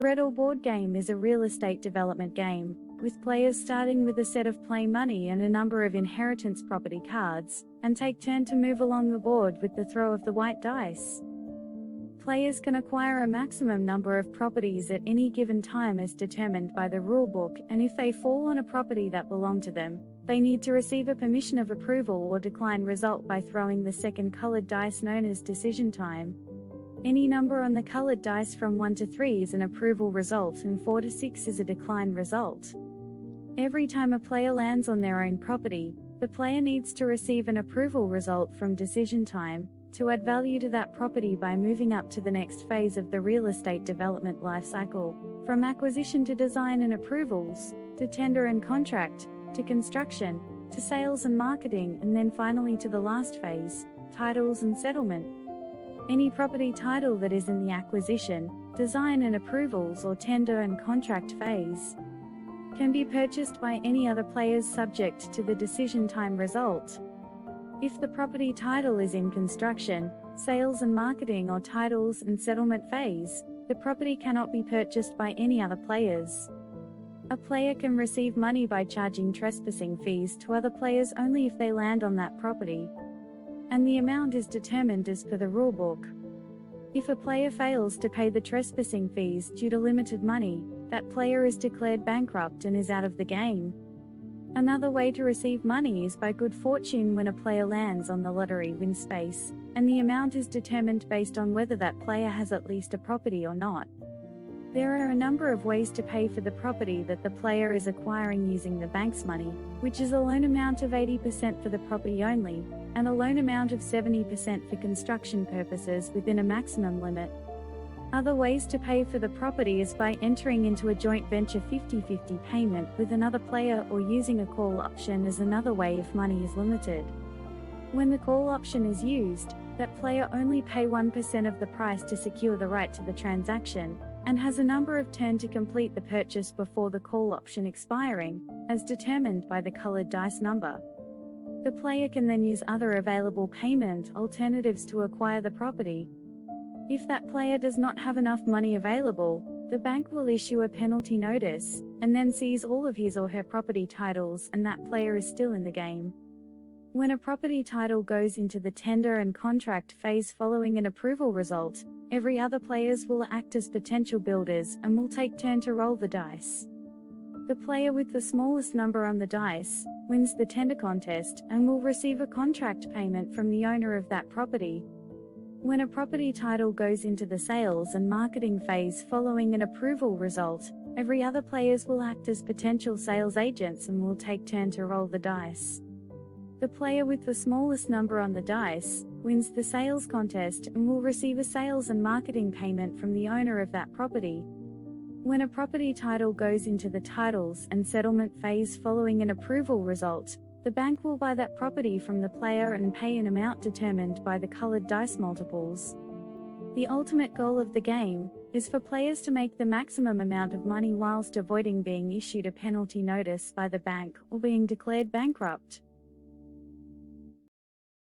REDL board game is a real estate development game, with players starting with a set of play money and a number of inheritance property cards, and take turn to move along the board with the throw of the white dice. Players can acquire a maximum number of properties at any given time as determined by the rulebook, and if they fall on a property that belonged to them, they need to receive a permission of approval or decline result by throwing the second colored dice known as decision time. Any number on the colored dice from 1 to 3 is an approval result and 4 to 6 is a decline result. Every time a player lands on their own property, the player needs to receive an approval result from decision time, to add value to that property by moving up to the next phase of the real estate development lifecycle, from acquisition to design and approvals, to tender and contract, to construction, to sales and marketing, and then finally to the last phase, titles and settlement. Any property title that is in the acquisition, design and approvals or tender and contract phase can be purchased by any other players subject to the decision time result. If the property title is in construction, sales and marketing or titles and settlement phase, the property cannot be purchased by any other players. A player can receive money by charging trespassing fees to other players only if they land on that property, and the amount is determined as per the rulebook. If a player fails to pay the trespassing fees due to limited money, that player is declared bankrupt and is out of the game. Another way to receive money is by good fortune when a player lands on the lottery win space, and the amount is determined based on whether that player has at least a property or not. There are a number of ways to pay for the property that the player is acquiring using the bank's money, which is a loan amount of 80% for the property only, and a loan amount of 70% for construction purposes within a maximum limit. Other ways to pay for the property is by entering into a joint venture 50-50 payment with another player or using a call option as another way if money is limited. When the call option is used, that player only pay 1% of the price to secure the right to the transaction, and has a number of turn to complete the purchase before the call option expiring, as determined by the colored dice number. The player can then use other available payment alternatives to acquire the property. If that player does not have enough money available, the bank will issue a penalty notice, and then seize all of his or her property titles, and that player is still in the game. When a property title goes into the tender and contract phase following an approval result, every other players will act as potential builders and will take turn to roll the dice. The player with the smallest number on the dice wins the tender contest and will receive a contract payment from the owner of that property. When a property title goes into the sales and marketing phase following an approval result, every other players will act as potential sales agents and will take turn to roll the dice. The player with the smallest number on the dice wins the sales contest and will receive a sales and marketing payment from the owner of that property. When a property title goes into the titles and settlement phase following an approval result, the bank will buy that property from the player and pay an amount determined by the colored dice multiples. The ultimate goal of the game is for players to make the maximum amount of money whilst avoiding being issued a penalty notice by the bank or being declared bankrupt.